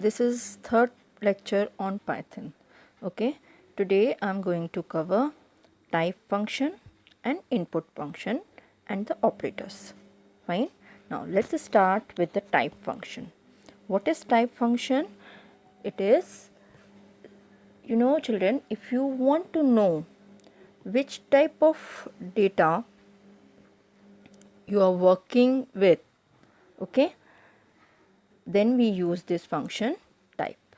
This is third lecture on Python. Okay, today I'm going to cover type function and input function and the operators. Fine. Now let's start with the type function. What is type function? It is, children, if you want to know which type of data you are working with, okay, then we use this function type.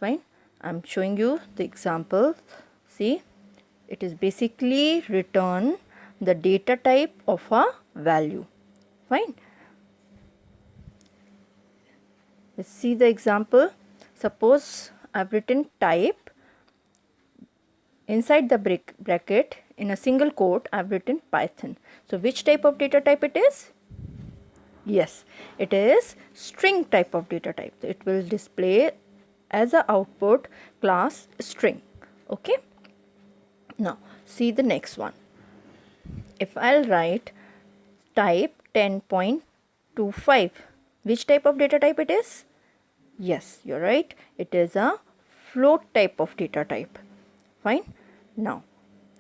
Fine. I'm showing you the example. See, it is basically return the data type of a value. Fine. Let's see the example. Suppose I've written type inside the bracket in a single quote. I've written Python. So which type of data type it is? Yes, it is string type of data type. It will display as a output class string. Okay. Now see the next one. If I'll write type 10.25, which type of data type it is? Yes, you're right. It is a float type of data type. Fine. Now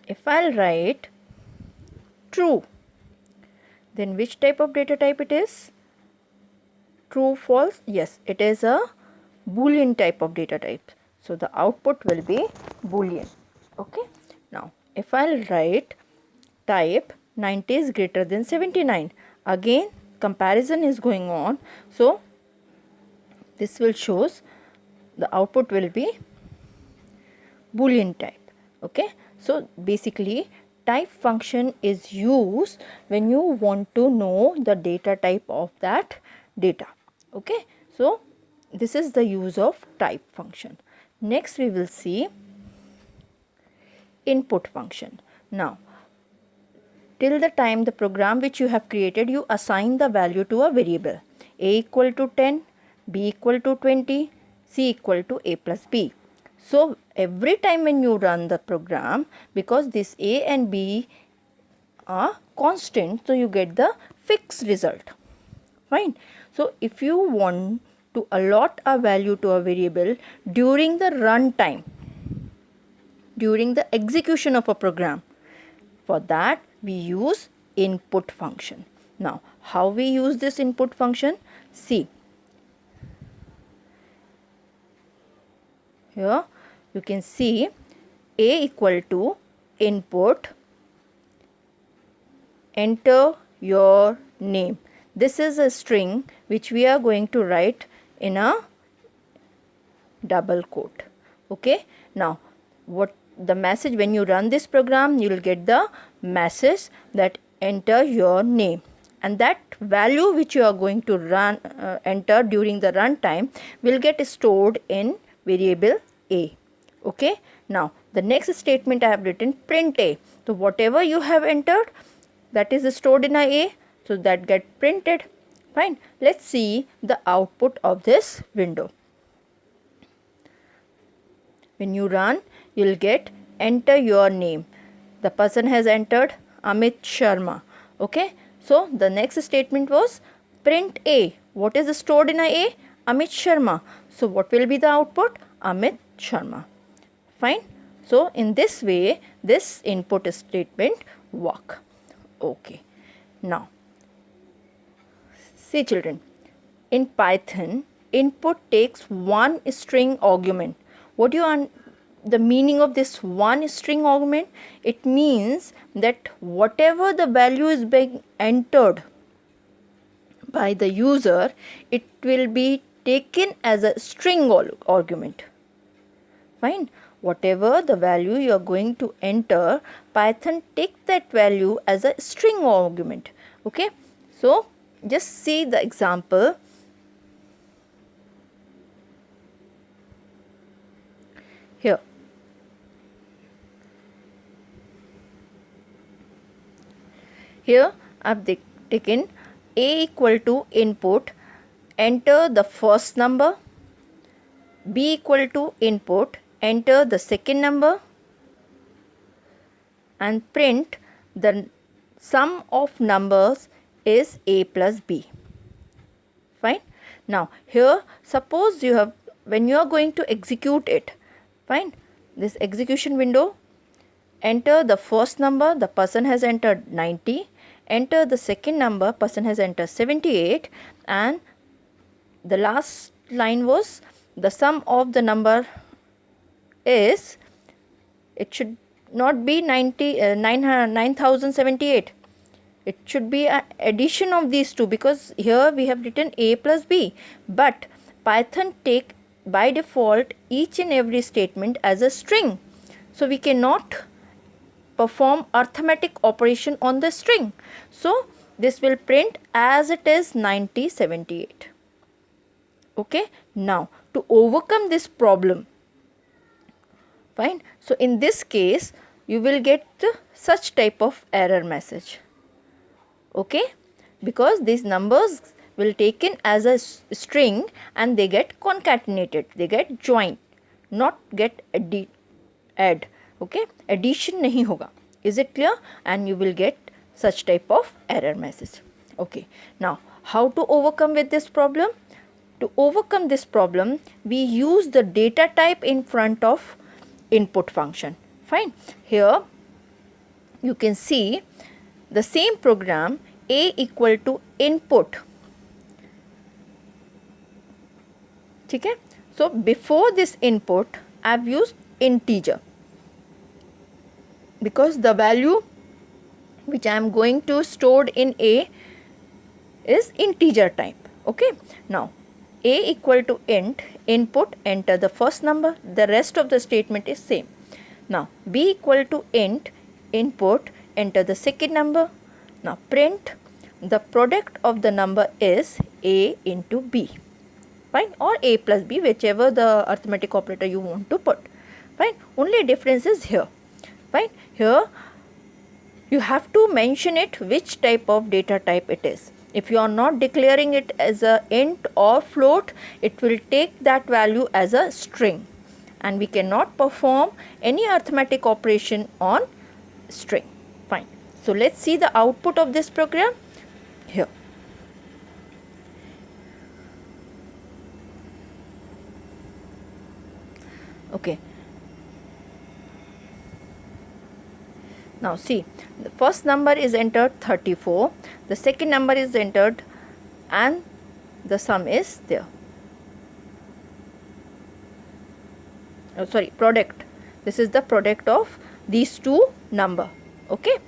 if I'll write true, then which type of data type it is? True, false? Yes, it is a Boolean type of data type. So the output will be Boolean. Okay. Now if I'll write type 90 is greater than 79, again comparison is going on. So this will shows the output will be Boolean type. Okay. So basically type function is used when you want to know the data type of that data. Okay. So this is the use of type function. Next we will see input function. Now till the time the program which you have created, you assign the value to a variable. A equal to 10, B equal to 20, C equal to A plus B. So every time when you run the program, because this A and B are constant, so you get the fixed result. Fine. So if you want to allot a value to a variable during the run time, during the execution of a program, for that we use input function. Now how we use this input function? See, here you can see A equal to input, enter your name. This is a string which we are going to write in a double quote. Okay. Now what the message, when you run this program, you will get the message that enter your name, and that value which you are going to run enter during the runtime will get stored in variable A. Okay. Now the next statement I have written print A. So whatever you have entered, that is stored in a, so that get printed. Fine. Let's see the output of this window. When you run, you will get enter your name. The person has entered Amit Sharma. Okay. So the next statement was print A. What is stored in a? Amit Sharma. So what will be the output? Amit Sharma. Fine. So in this way, this input statement work. Okay. Now see children, in Python input takes one string argument. What do you the meaning of this one string argument? It means that whatever the value is being entered by the user, it will be taken as a string argument. Fine. Whatever the value you are going to enter, Python take that value as a string argument. Okay. So just see the example. Here. Here I have taken A equal to input, enter the first number, B equal to input, enter the second number, and print the sum of numbers is A plus B. Fine. Now here suppose you have, when you are going to execute it, fine, this execution window, enter the first number, the person has entered 90, enter the second number, person has entered 78, and the last line was the sum of the number is, it should not be 9078, it should be an addition of these two, because here we have written a plus b, but Python take by default each and every statement as a string, so we cannot perform arithmetic operation on the string. So this will print as it is 9078. Okay, now to overcome this problem, fine, so in this case you will get such type of error message. Okay, because these numbers will taken as a string and they get concatenated, they get joined, not get add. Okay, addition nahi hoga. Is it clear? And you will get such type of error message. Okay, now how to overcome with this problem? To overcome this problem, we use the data type in front of input function. Fine, here you can see the same program, a equal to input. Okay, so before this input I have used integer, because the value which I am going to stored in a is integer type. Okay, now a equal to int, input, enter the first number, the rest of the statement is same. Now b equal to int, input, enter the second number. Now print the product of the number is a into b, fine, or a plus b, whichever the arithmetic operator you want to put. Fine, only difference is here. Fine, here you have to mention it which type of data type it is. If you are not declaring it as a int or float, it will take that value as a string, and we cannot perform any arithmetic operation on string. Fine, so let's see the output of this program here. Okay, now see, the first number is entered 34, the second number is entered, and the sum is there. Oh, sorry, product. This is the product of these two number. Okay,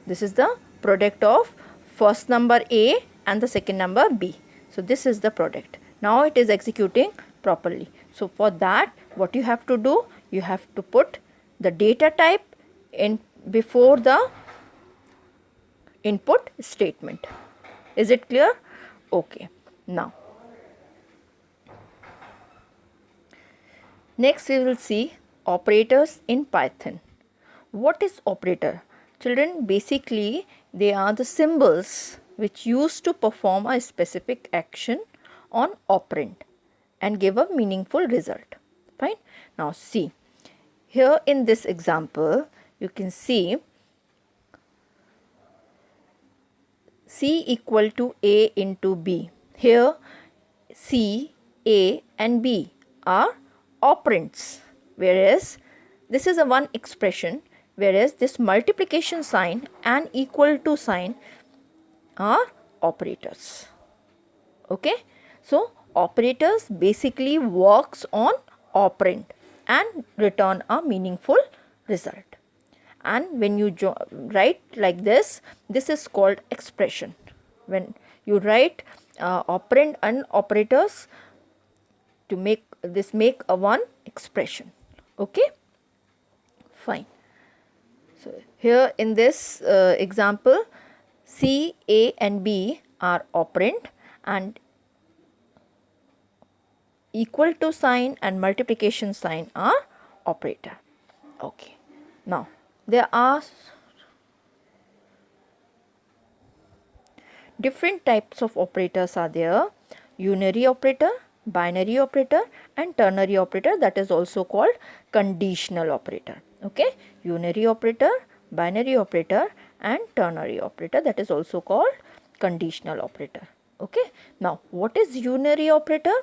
this is the product of first number a and the second number b. So this is the product. Now it is executing properly. So for that, what you have to do, you have to put the data type in before the input statement. Is it clear? Okay, now next we will see operators in Python. What is operator? Children, basically they are the symbols which used to perform a specific action on operand and give a meaningful result. Fine. Now see, here in this example you can see C equal to A into B. Here C, A and B are operands, whereas this is a one expression, whereas this multiplication sign and equal to sign are operators. Okay, so operators basically works on operand and return a meaningful result. And when you write like this, this is called expression. When you write operand and operators, to make this make a one expression. Okay, fine. So here in this example, C, A and B are operand, and equal to sign and multiplication sign are operator. Okay, now there are different types of operators are there: unary operator, binary operator and ternary operator, that is also called conditional operator. Okay, unary operator, binary operator and ternary operator, that is also called conditional operator. Okay. Now, what is unary operator?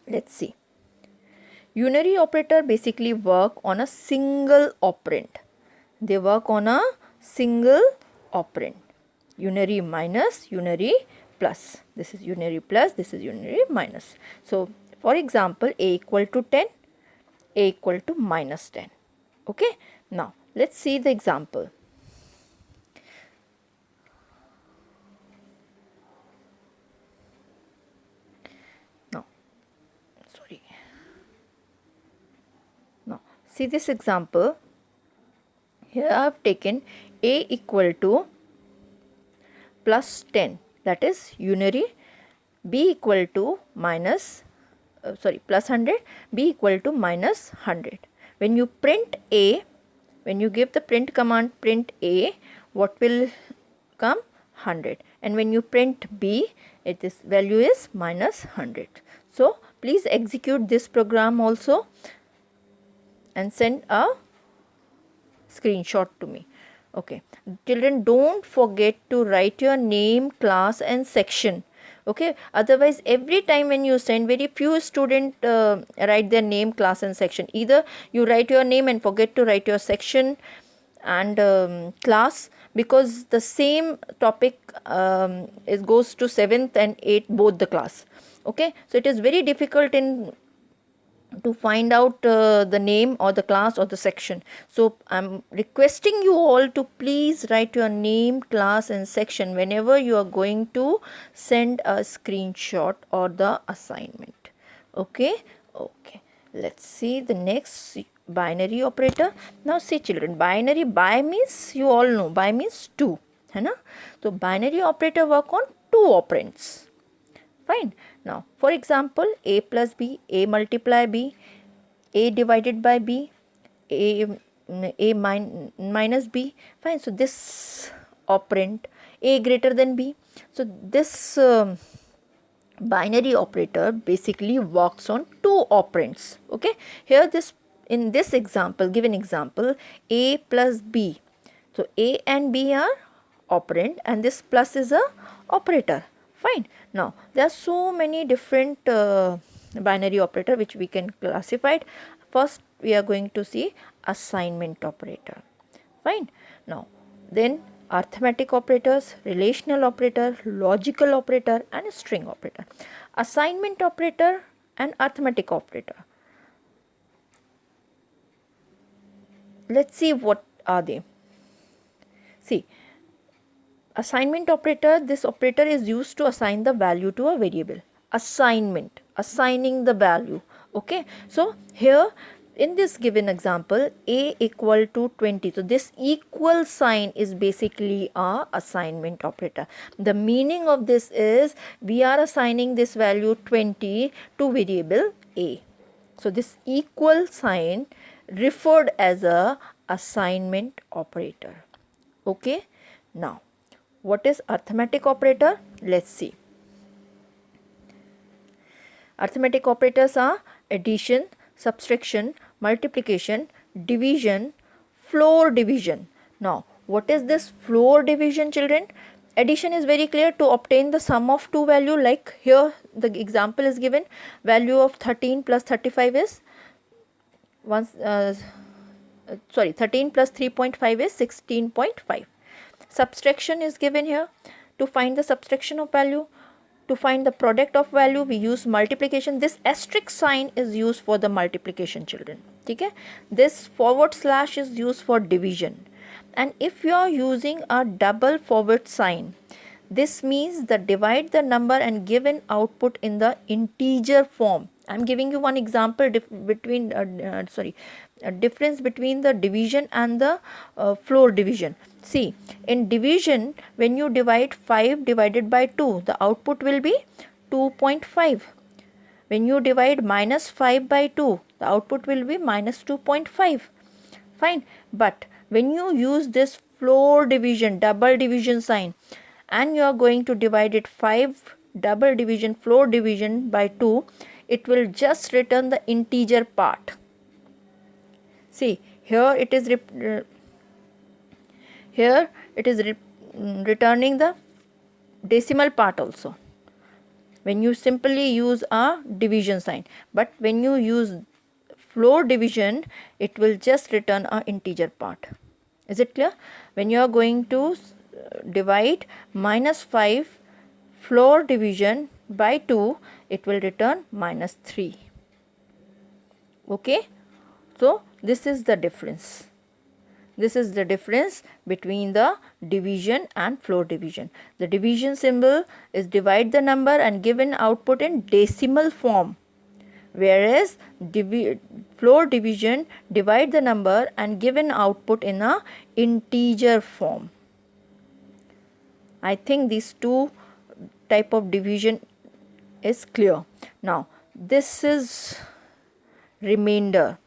Let's see. Unary operator basically work on a single operand. They work on a single operand. Unary minus, unary plus. This is unary plus, this is unary minus. So, for example, a equal to 10, a equal to minus 10. Okay. Now, let's see the example. Now, sorry. Now, see this example. Here I have taken a equal to plus 10, that is unary, b equal to minus plus 100, b equal to minus 100. When you print a, when you give the print command print a, what will come? 100. And when you print b, it is value is minus 100. So please execute this program also and send a screenshot to me. Okay. Children, don't forget to write your name, class and section. Okay. Otherwise, every time when you send, very few students write their name, class and section. Either you write your name and forget to write your section and class, because the same topic it goes to 7th and 8th both the class. Okay. So it is very difficult in to find out the name or the class or the section. So I am requesting you all to please write your name, class and section whenever you are going to send a screenshot or the assignment. Okay. Okay. Let's see the next binary operator. Now see children, binary, bi means you all know, bi means 2. Hai na? So binary operator work on 2 operands. Fine. Now, for example, a plus b, a multiply b, a divided by b, a minus b. Fine. So, this operand, a greater than b. So, this binary operator basically works on 2 operands. Okay. Here this, in this example, given example, a plus b. So, a and b are operand and this plus is a operator. Fine. Now, there are so many different binary operator which we can classify. First, we are going to see assignment operator. Fine. Now, then arithmetic operators, relational operator, logical operator and string operator. Assignment operator and arithmetic operator. Let's see what are they. See, assignment operator, this operator is used to assign the value to a variable. Assignment, assigning the value. Okay. So, here in this given example, a equal to 20. So, this equal sign is basically a assignment operator. The meaning of this is we are assigning this value 20 to variable a. So, this equal sign referred as a assignment operator. Okay. Now, what is arithmetic operator? Let's see. Arithmetic operators are addition, subtraction, multiplication, division, floor division. Now, what is this floor division, children? Addition is very clear, to obtain the sum of two value, like here the example is given, value of 13 plus 35 is 13 plus 3.5 is 16.5. Subtraction is given here. To find the subtraction of value, to find the product of value, we use multiplication. This asterisk sign is used for the multiplication, children. Okay? This forward slash is used for division. And if you are using a double forward sign, this means that divide the number and give an output in the integer form. I am giving you one example between difference between the division and the floor division. See, in division, when you divide 5 divided by 2, the output will be 2.5. When you divide minus 5 by 2, the output will be minus 2.5. Fine. But when you use this floor division, double division sign, and you are going to divide it 5 double division, floor division by 2, it will just return the integer part. See, here it is returning the decimal part also, when you simply use a division sign. But when you use floor division, it will just return a integer part. Is it clear? When you are going to divide -5 floor division by 2, it will return -3. Okay, so this is the difference. This is the difference between the division and floor division. The division symbol is divide the number and give an output in decimal form, whereas floor division divide the number and give an output in a integer form. I think these two type of division is clear. Now this is remainder,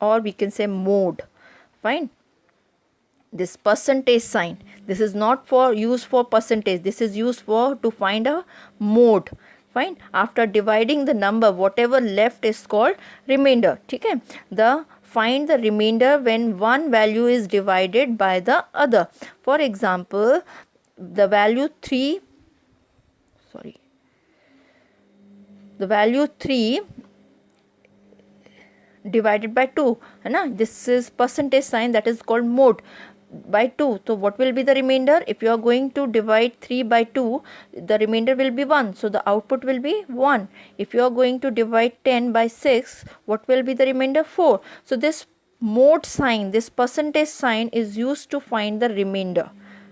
or we can say mode. Fine. This percentage sign, this is not for use for percentage, this is used for to find a mode. Fine. After dividing the number, whatever left is called remainder. Okay. The find the remainder when one value is divided by the other. For example, the value 3 divided by 2, this is percentage sign, that is called mode, by 2. So what will be the remainder? If you are going to divide 3 by 2, the remainder will be 1. So the output will be 1. If you are going to divide 10 by 6, what will be the remainder? 4. So this mode sign, this percentage sign is used to find the remainder.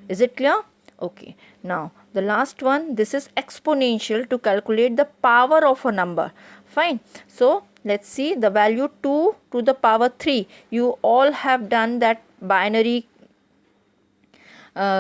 Is it clear? Okay. Now the last one, this is exponential, to calculate the power of a number. Fine. So let's see the value 2 to the power 3. You all have done that binary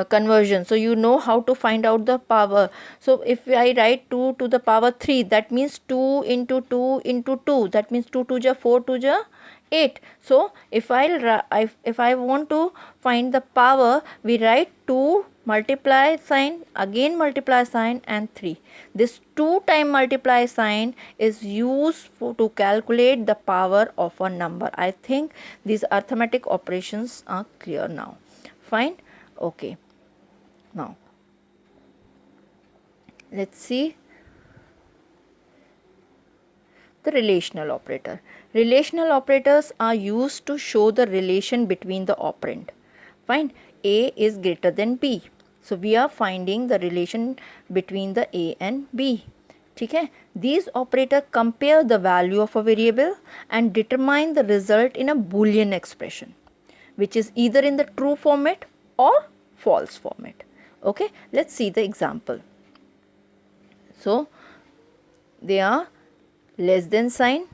conversion, so you know how to find out the power. So if I write 2 to the power 3, that means 2 into 2 into 2, that means 2 to the 4 to the 8. So if I want to find the power, we write 2 multiply sign, again multiply sign, and 3. This 2 time multiply sign is used to calculate the power of a number. I think these arithmetic operations are clear now. Fine. Okay. Now let's see the relational operator. Relational operators are used to show the relation between the operand. Fine. A is greater than B. So we are finding the relation between the A and B. Okay. These operators compare the value of a variable and determine the result in a Boolean expression, which is either in the true format or false format. Okay. Let's see the example. So they are less than sign,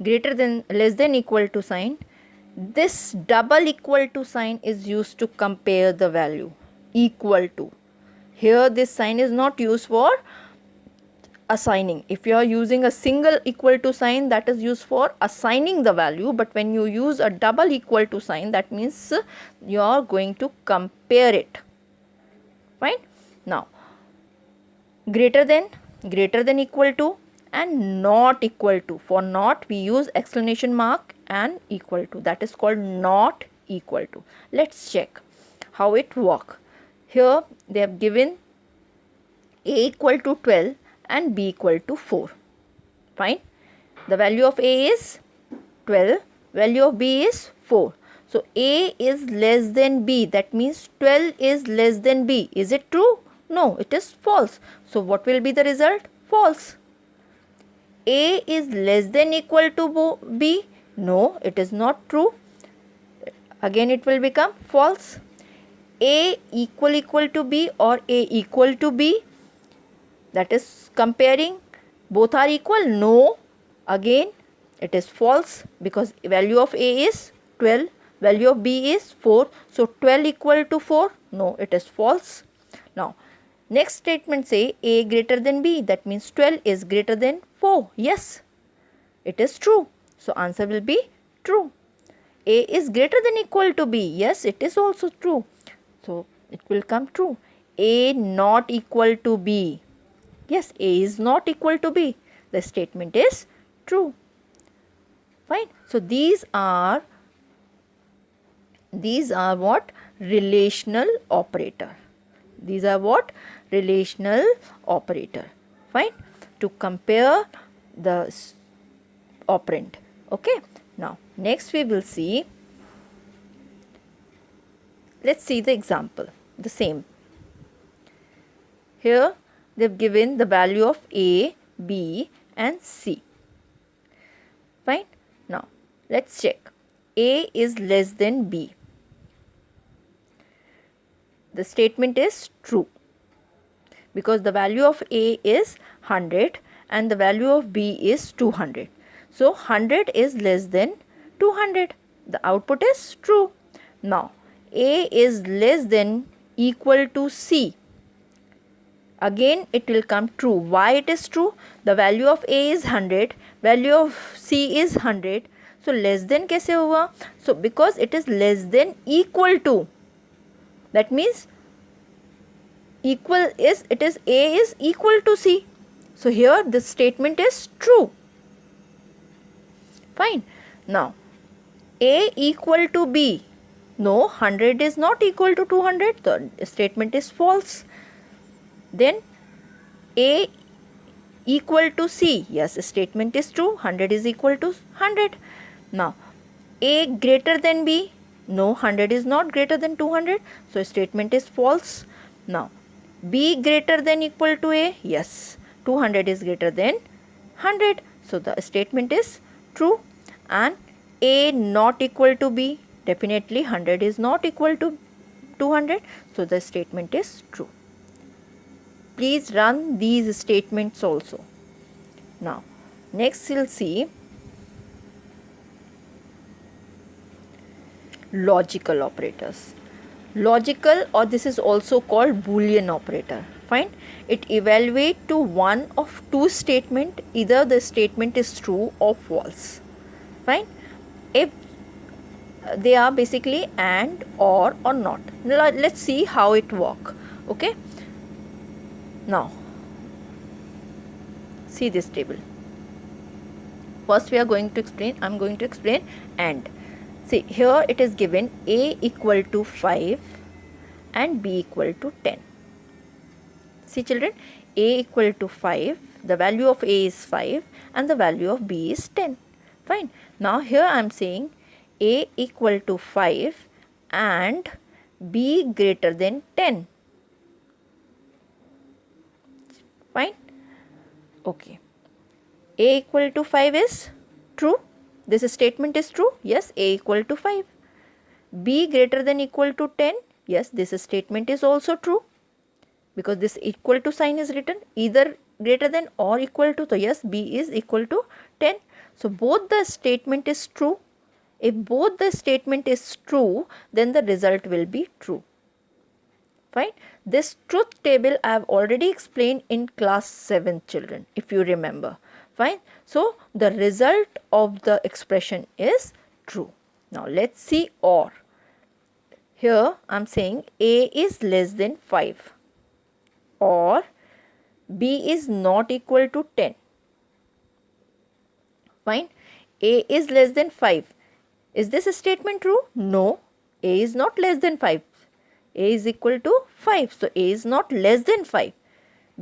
greater than, less than, equal to sign. This double equal to sign is used to compare the value. Equal to, here this sign is not used for assigning. If you are using a single equal to sign, that is used for assigning the value, but when you use a double equal to sign, that means you are going to compare it. Fine. Now greater than, equal to, and not equal to. For not we use exclamation mark and equal to, that is called not equal to. Let's check how it work. Here they have given A equal to 12 and B equal to 4. Fine. The value of A is 12, value of B is 4. So A is less than B, that means 12 is less than B. Is it true? No, it is false. So what will be the result? False. A is less than equal to B. No, it is not true. Again it will become false. A equal to B or A equal to B, that is comparing, both are equal. No, again it is false, because value of A is 12, value of B is 4. So 12 equal to 4. No, it is false. Now next statement say A greater than B, that means 12 is greater than 4. Yes, it is true. So answer will be true. A is greater than equal to B. Yes, it is also true. So it will come true. A not equal to B. Yes, A is not equal to B. The statement is true. Fine. So these are what? Relational operator. These are what? Relational operator. Fine. To compare the operand. Okay. Now next we will see, let's see the example, the same. Here they have given the value of A, B and C. Fine. Now let's check. A is less than B. The statement is true because the value of A is 100 and the value of B is 200. So 100 is less than 200. The output is true. Now A is less than equal to C. Again it will come true. Why it is true? The value of A is 100, value of C is 100. So less than कैसे हुआ? So because it is less than equal to. That means equal is, it is A is equal to C. So here this statement is true. Fine. Now A equal to B. No, 100 is not equal to 200. The statement is false. Then A equal to C. Yes, statement is true. 100 is equal to 100. Now A greater than B. No, 100 is not greater than 200. So statement is false. Now B greater than equal to A. Yes, 200 is greater than 100. So the statement is true. And A not equal to B. Definitely 100 is not equal to 200. So the statement is true. Please run these statements also. Now next we'll see logical operators. Logical, or this is also called Boolean operator. Fine. It evaluates to one of two statement, either the statement is true or false. Fine. If they are basically and or not. Let's see how it work. Okay. Now see this table. First we are going to explain, I am going to explain and. See, here it is given A equal to 5 and B equal to 10. See children, A equal to 5, the value of A is 5 and the value of B is 10. Fine. Now here I am saying A equal to 5 and B greater than 10. Fine. Okay. A equal to 5 is true. This statement is true. Yes, A equal to 5. B greater than equal to 10. Yes, this statement is also true. Because this equal to sign is written either greater than or equal to. So yes, B is equal to 10. So both the statement is true. If both the statement is true, then the result will be true. Fine. This truth table I have already explained in class 7 children, if you remember. Fine. So the result of the expression is true. Now let's see or. Here I am saying A is less than 5 or B is not equal to 10. Fine. A is less than 5. Is this statement true? No. A is not less than 5. A is equal to 5. So A is not less than 5.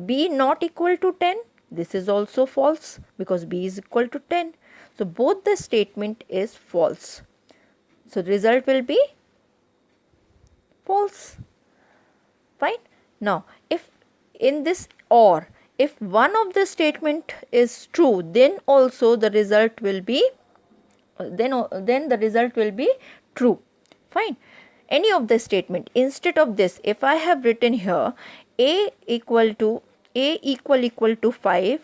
B not equal to 10. This is also false because B is equal to 10. So both the statement is false. So the result will be false. Fine. Now if in this or, if one of the statement is true, then also the result will be then the result will be true. Fine. Any of the statement, instead of this, if I have written here A equal to 5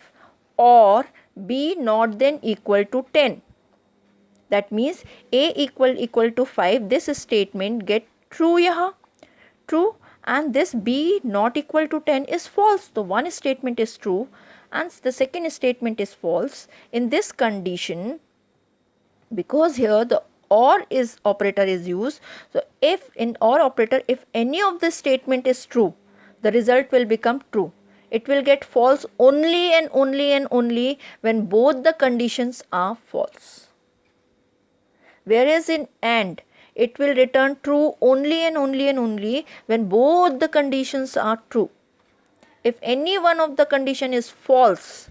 or B not then equal to 10. That means A equal to 5, this statement get true yaha, true, and this B not equal to 10 is false. So one statement is true and the second statement is false. In this condition, because here the or is operator is used, so if in or operator, if any of the statement is true, the result will become true. It will get false only and only and only when both the conditions are false. Whereas in and, it will return true only and only and only when both the conditions are true. If any one of the condition is false,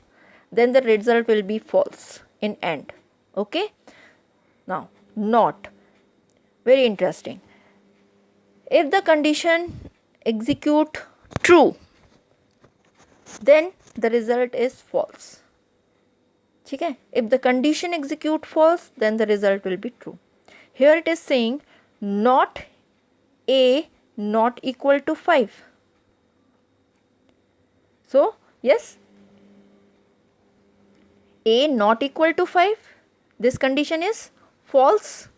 then the result will be false in AND. Okay. Now NOT, very interesting. If the condition execute true, then the result is false. Okay? If the condition execute false, then the result will be true. Here it is saying not a not equal to 5. So yes, a not equal to 5, this condition is false,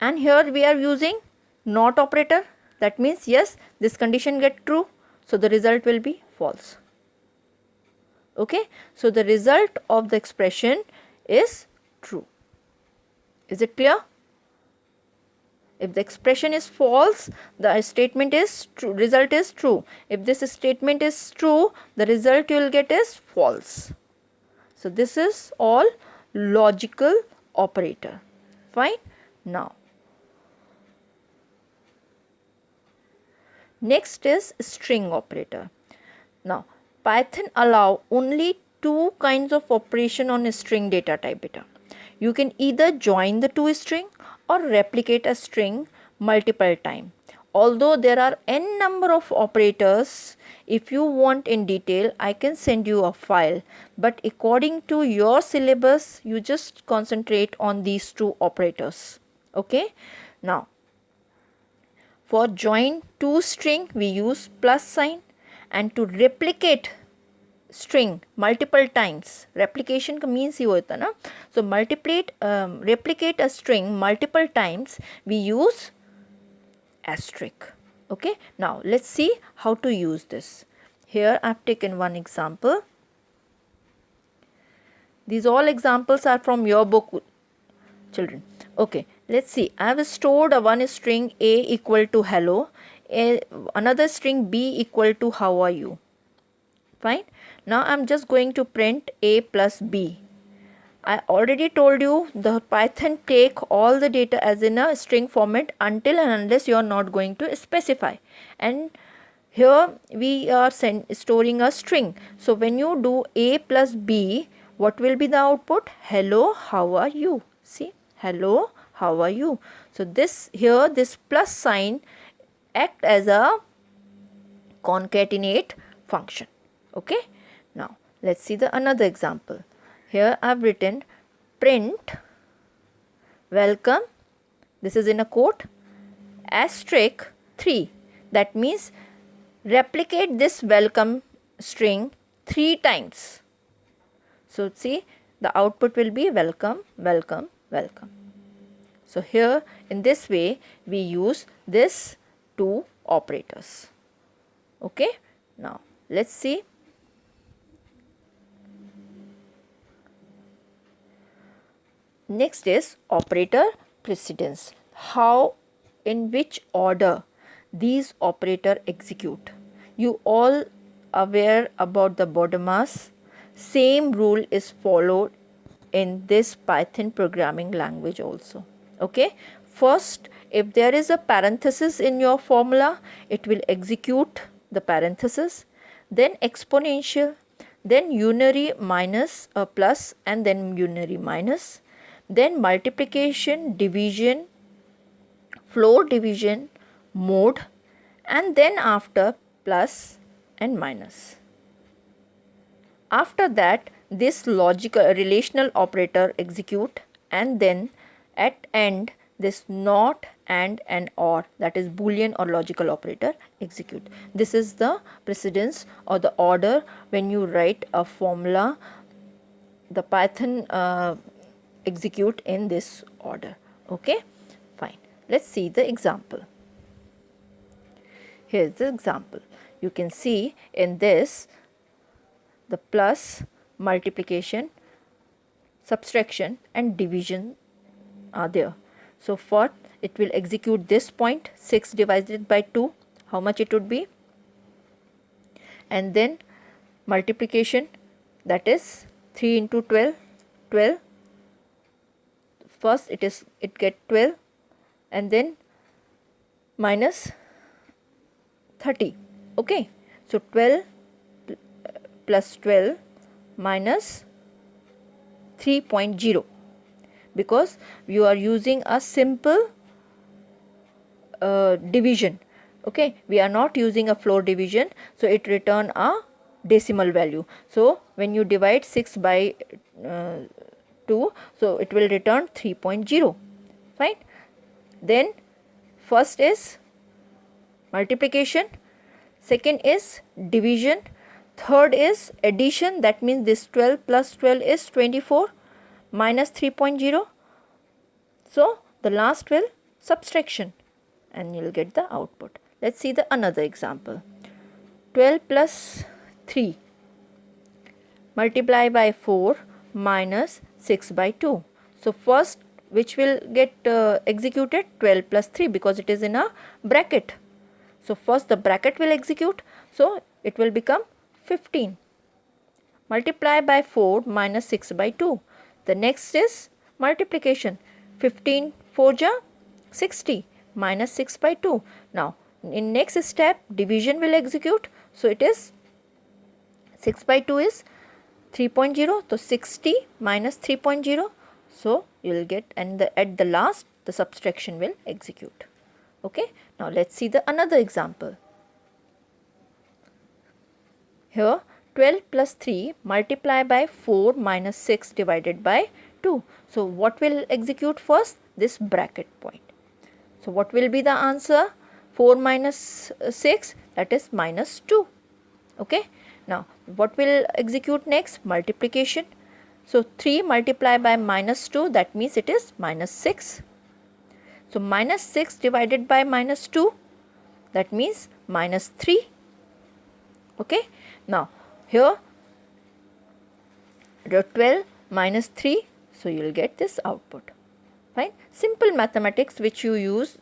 and here we are using not operator, that means yes, this condition get true, so the result will be false. Okay, so the result of the expression is true. Is it clear? If the expression is false, the statement is true, result is true. If this statement is true, the result you will get is false. So this is all logical operator. Fine. Now next is string operator. Now Python allow only two kinds of operation on a string data type beta. You can either join the two string or replicate a string multiple time. Although there are n number of operators, if you want in detail, I can send you a file, but according to your syllabus, you just concentrate on these two operators. Okay. Now for join two string, we use plus sign, and to replicate string multiple times, replication means ये होता ना, so replicate a string multiple times, we use asterisk. Okay, now let's see how to use this. Here I have taken one example. These all examples are from your book, children. Okay, let's see. I have stored a one string a equal to hello, another string b equal to how are you. Fine. Now I am just going to print a plus b. I already told you the Python take all the data as in a string format until and unless you are not going to specify. And here we are storing a string. So when you do a plus b, what will be the output? Hello, how are you? See, hello, how are you? So this here, this plus sign act as a concatenate function. Okay. Now let's see the another example. Here I have written print welcome, this is in a quote, asterisk 3. That means replicate this welcome string 3 times. So see, the output will be welcome, welcome, welcome. So here in this way we use this two operators. Okay. Now let's see. Next is operator precedence. How, in which order these operator execute. You all aware about the BODMAS. Same rule is followed in this Python programming language also. Okay. First, if there is a parenthesis in your formula, it will execute the parenthesis, then exponential, then unary minus a plus, and then unary minus, then multiplication, division, floor division, mode, and then after plus and minus. After that, this logical relational operator execute, and then at end this not, and or, that is boolean or logical operator execute. This is the precedence or the order when you write a formula. The Python execute in this order. Okay, fine. Let's see the example. Here's the example. You can see in this the plus, multiplication, subtraction and division are there. So for it will execute this point, 6 divided by 2, how much it would be, and then multiplication, that is 3 into 12, 12. First it get 12, and then minus 30. Okay, so 12 plus 12 minus 3.0, because you are using a simple division. Okay, we are not using a floor division, so it return a decimal value. So when you divide 6 by 2, so it will return 3.0. Fine. Then first is multiplication, second is division, third is addition, that means this 12 plus 12 is 24 minus 3.0. So the last will subtraction, and you will get the output. Let's see the another example. 12 plus 3 multiply by 4 minus 6 by 2. So first which will get executed? 12 plus 3, because it is in a bracket. So first the bracket will execute, so it will become 15. Multiply by 4 minus 6 by 2. The next is multiplication. 15 4 ja 60 minus 6 by 2. Now in next step division will execute, so it is 6 by 2 is 3.0, so 60 minus 3.0, so you will get, and at the last the subtraction will execute. Okay, now let's see the another example. Here 12 plus 3 multiply by 4 minus 6 divided by 2. So what will execute first? This bracket point. So what will be the answer? 4 minus 6, that is minus 2. Okay. Now what will execute next? Multiplication. So 3 multiply by minus 2, that means it is minus 6. So minus 6 divided by minus 2, that means minus 3. Okay. Now here 12 minus 3, so you will get this output. Fine. Simple mathematics which you use